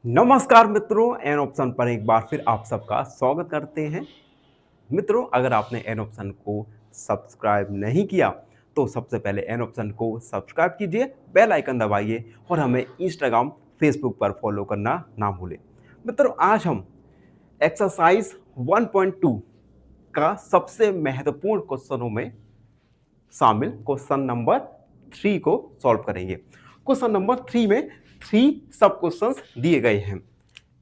नमस्कार मित्रों, an option पर एक बार फिर आप सबका स्वागत करते हैं। मित्रों, अगर आपने एन ऑप्शन को सब्सक्राइब नहीं किया तो सबसे पहले एन ऑप्शन को सब्सक्राइब कीजिए, बेल आइकन दबाइए और हमें इंस्टाग्राम फेसबुक पर फॉलो करना ना भूलें। मित्रों, आज हम एक्सरसाइज 1.2 का सबसे महत्वपूर्ण क्वेश्चनों में शामिल क्वेश्चन नंबर 3 को सॉल्व करेंगे। क्वेश्चन नंबर 3 में 3 सब क्वेश्चंस दिए गए हैं।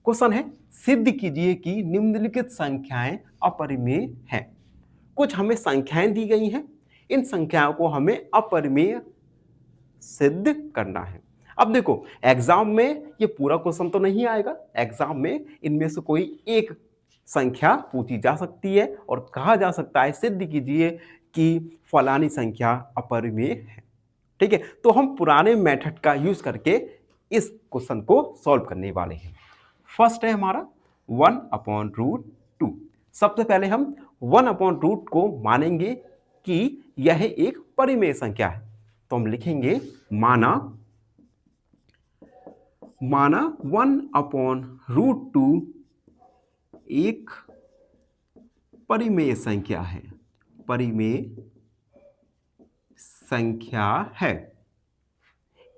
क्वेश्चन है, सिद्ध कीजिए कि निम्नलिखित संख्याएं अपरिमेय हैं। कुछ हमें संख्याएं दी गई हैं, इन संख्याओं को हमें अपरिमेय सिद्ध करना है। अब देखो, एग्जाम में ये पूरा क्वेश्चन तो नहीं आएगा। एग्जाम में इनमें से कोई एक संख्या पूछी जा सकती है और कहा जा सकता है सिद्ध कीजिए कि फलानी संख्या अपरिमेय है। ठीक है, तो हम पुराने मेथड का यूज करके इस क्वेश्चन को सॉल्व करने वाले हैं। फर्स्ट है हमारा 1/√2। सबसे पहले हम 1/रूट को मानेंगे कि यह एक परिमेय संख्या है। तो हम लिखेंगे माना 1/√2 एक परिमेय संख्या है। परिमेय संख्या है।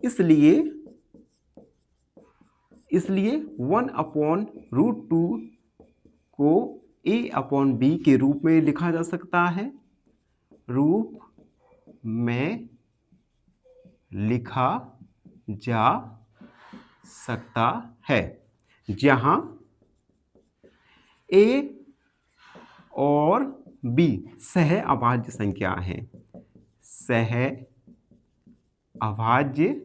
इसलिए 1/√2 को a/b के रूप में लिखा जा सकता है। रूप में लिखा जा सकता है, जहां a और b सह अभाज्य संख्या है। सह अभाज्य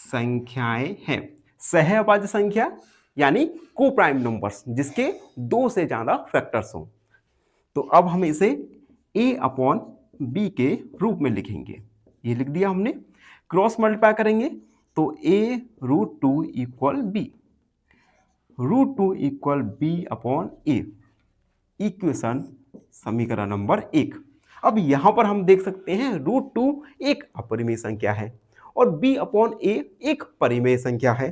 संख्याएं हैं। सह अभाज्य संख्या यानी को प्राइम नंबर्स जिसके 2 से ज्यादा फैक्टर्स हों। तो अब हम इसे a/b के रूप में लिखेंगे। ये लिख दिया हमने। क्रॉस मल्टीप्लाई करेंगे तो a√2 equal b, √2 equal b/a। Equation समीकरण नंबर 1। अब यहां पर हम देख सकते हैं √2 एक अपरिमेय संख्या है और b/a एक परिमेय संख्या है।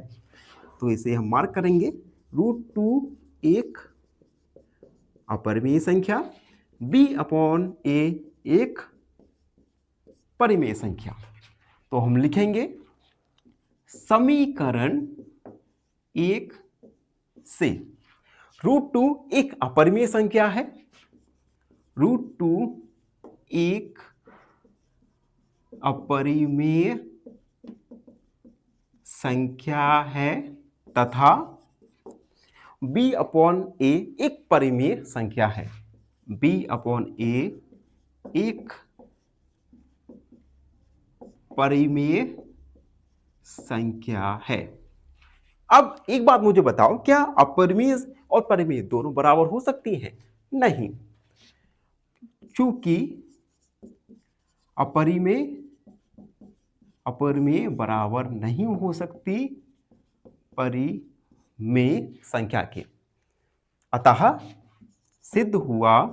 तो इसे हम मार्क करेंगे। √2 एक अपरिमेय संख्या, b/a एक परिमेय संख्या। तो हम लिखेंगे समीकरण 1 से √2 एक अपरिमेय संख्या है। √2 एक अपरिमेय संख्या है तथा b/a एक परिमेय संख्या है। b/a एक परिमेय संख्या है। अब एक बात मुझे बताओ, क्या अपरिमेय और परिमेय दोनों बराबर हो सकती हैं? नहीं, चूंकि अपरिमेय बराबर नहीं हो सकती परिमेय संख्या के। अतः सिद्ध हुआ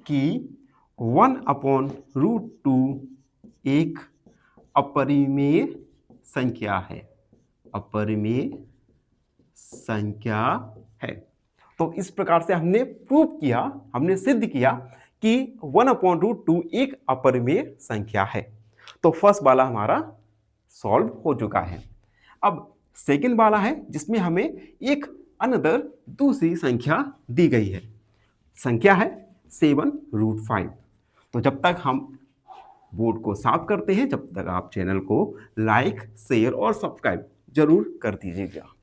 कि 1/√2 एक अपरिमेय संख्या है। अपरिमेय संख्या है। तो इस प्रकार से हमने प्रूव किया, हमने सिद्ध किया कि 1/√2 एक अपरिमेय संख्या है। तो फर्स्ट वाला हमारा सॉल्व हो चुका है। अब सेकंड वाला है जिसमें हमें एक अनदर दूसरी संख्या दी गई है। संख्या है 7√5। तो जब तक हम बोर्ड को साफ करते हैं, जब तक आप चैनल को लाइक, शेयर और सब्सक्राइब जरूर कर दीजिएगा।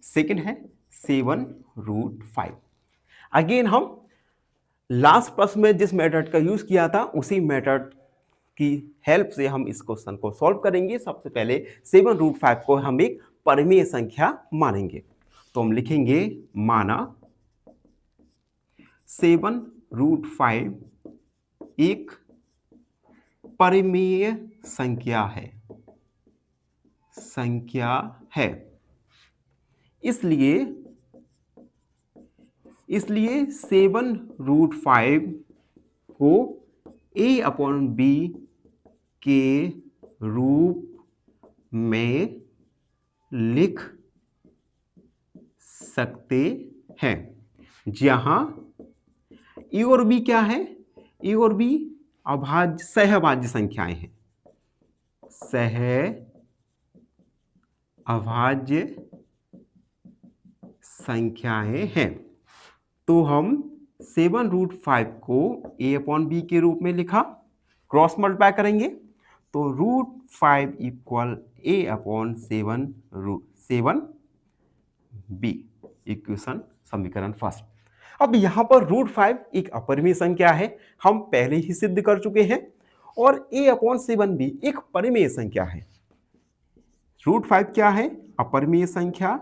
सेकंड है 7√5। अगेन हम लास्ट प्रश्न में जिस मेथड का यूज किया था उसी मेथड की हेल्प से हम इस क्वेश्चन को सॉल्व करेंगे। सबसे पहले 7√5 को हम एक परिमेय संख्या मानेंगे। तो हम लिखेंगे माना 7√5 एक परिमेय संख्या है। इसलिए 7√5 को ए अपॉन बी के रूप में लिख सकते हैं, जहां ए और बी क्या है? ए और बी अभाज्य सहअभाज्य संख्याएं हैं, सहअभाज्य संख्याएं हैं। तो हम 7√5 को a अपॉन बी के रूप में लिखा, क्रॉस मल्टीप्लाई करेंगे तो √5 equal a upon 7 B, equation समीकरण फर्स्ट। अब यहां पर √5 एक अपरिमेय संख्या है, हम पहले ही सिद्ध कर चुके हैं, और a अपॉन 7b एक परिमेय संख्या है। √5 क्या है? अपरिमेय संख्या,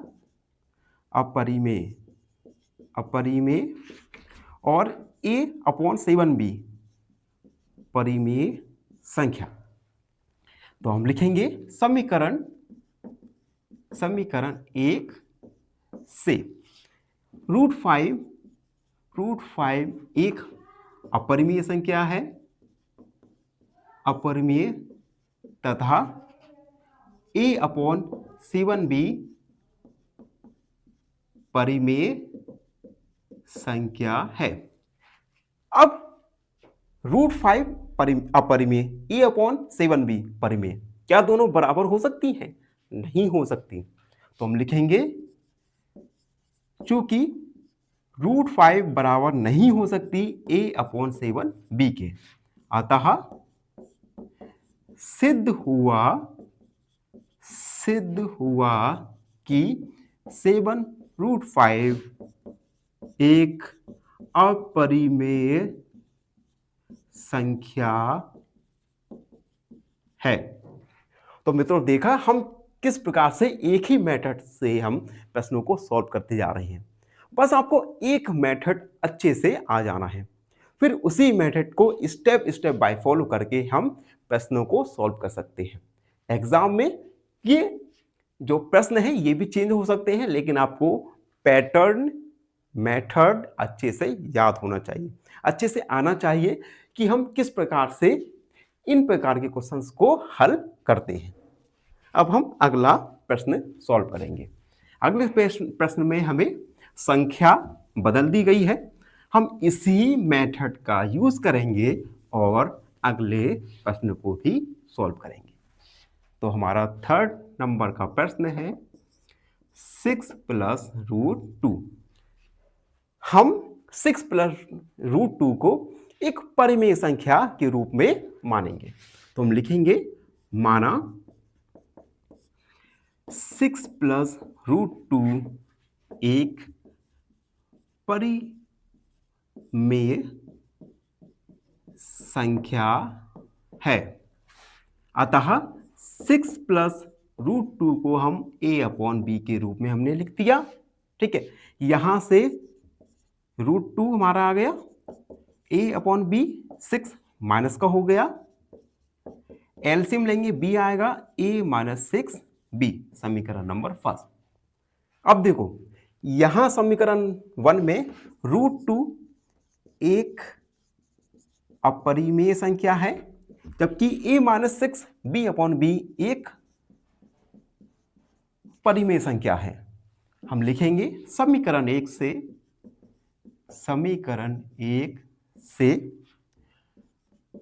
अपरिमेय, और a अपॉन 7b परिमेय संख्या। तो हम लिखेंगे समीकरण 1 से √5 एक अपरिमेय संख्या है, अपरिमेय, तथा a अपॉन 7b परिमेय संख्या है। अब √5 अपरिमेय, a अपॉन 7b परिमेय, क्या दोनों बराबर हो सकती हैं? नहीं हो सकती। तो हम लिखेंगे चूंकि √5 बराबर नहीं हो सकती a अपॉन 7b के, अतः सिद्ध हुआ कि 7√5 एक अपरिमेय संख्या है। तो मित्रों, देखा हम किस प्रकार से एक ही मेथड से हम प्रश्नों को सॉल्व करते जा रहे हैं। बस आपको एक मेथड अच्छे से आ जाना है, फिर उसी मेथड को स्टेप बाय फॉलो करके हम प्रश्नों को सॉल्व कर सकते हैं। एग्जाम में ये जो प्रश्न है ये भी चेंज हो सकते हैं, लेकिन आपको पैटर्न, मेथड अच्छे से याद होना चाहिए, अच्छे से आना चाहिए कि हम किस प्रकार से इन प्रकार के क्वेश्चंस को हल करते हैं। अब हम अगला प्रश्न सॉल्व करेंगे। अगले प्रश्न में हमें संख्या बदल दी गई है, हम इसी मेथड का यूज करेंगे और अगले प्रश्न को भी सॉल्व करेंगे। तो हमारा 3rd नंबर का प्रश्न है 6 + √2। हम 6 + √2 को एक परिमेय संख्या के रूप में मानेंगे। तो हम लिखेंगे माना 6 + √2 एक परिमेय संख्या है, अतः 6 + √2 को हम a अपॉन b के रूप में हमने लिख दिया। ठीक है, यहां से √2 हमारा आ गया, a अपॉन b 6 माइनस का हो गया, एलसीएम लेंगे b आएगा a - 6b, समीकरण नंबर फर्स्ट। अब देखो यहां समीकरण 1 में √2 एक अपरिमेय संख्या है, जबकि a - 6b अपॉन b एक परिमेय संख्या है। हम लिखेंगे समीकरण 1 से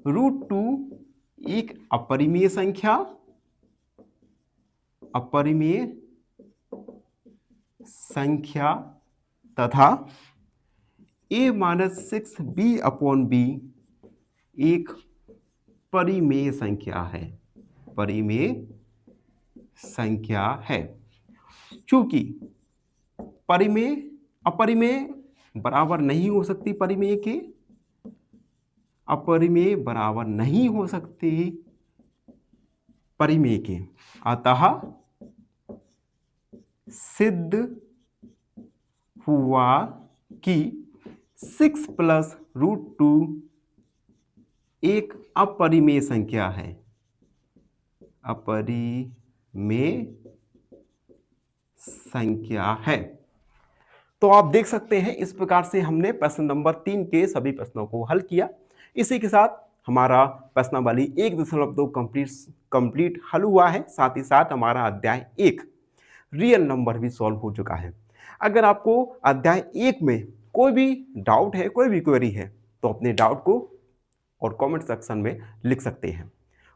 √2 एक अपरिमेय संख्या तथा a - 6b अपॉन b एक परिमेय संख्या है। चूंकि परिमेय अपरिमेय बराबर नहीं हो सकती, परिमेय के अपरिमेय बराबर नहीं हो सकती परिमेय के, अतः सिद्ध हुआ कि 6 + √2 एक अपरिमेय संख्या है, तो आप देख सकते हैं इस प्रकार से हमने प्रश्न नंबर 3 के सभी प्रश्नों को हल किया। इसी के साथ हमारा प्रश्नावली 1.2 कंप्लीट हल हुआ है। साथ ही साथ हमारा अध्याय 1 रियल नंबर भी सॉल्व हो चुका है। अगर आपको अध्याय 1 में कोई भी डाउट है, कोई भी क्वेरी है, तो अपने डाउट को और कमेंट सेक्शन में लिख सकते हैं।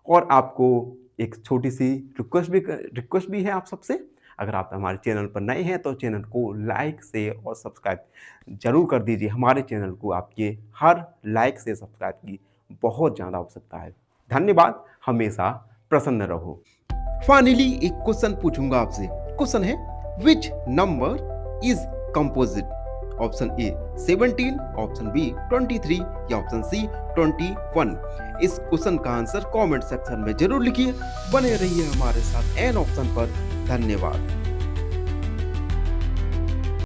और आपको एक छोटी सी रिक्वेस्ट भी है आप सबसे, अगर आप हमारे चैनल पर नए हैं तो चैनल को लाइक से और सब्सक्राइब जरूर कर दीजिए। हमारे चैनल को आपके हर लाइक से सब्सक्राइब की बहुत ज़्यादा आवश्यकता है। धन्यवाद, हमेशा प्रसन्न रहो। फाइनली एक क्वेश्चन पूछूंगा आपसे। क्वेश्चन है, which number is composite? Option A 17, option B 23 या ऑप्शन सी 21। इस क्वेश्चन का आंसर कमेंट सेक्शन में जरूर लिखिए। बने रहिए हमारे साथ एन ऑप्शन पर। धन्यवाद।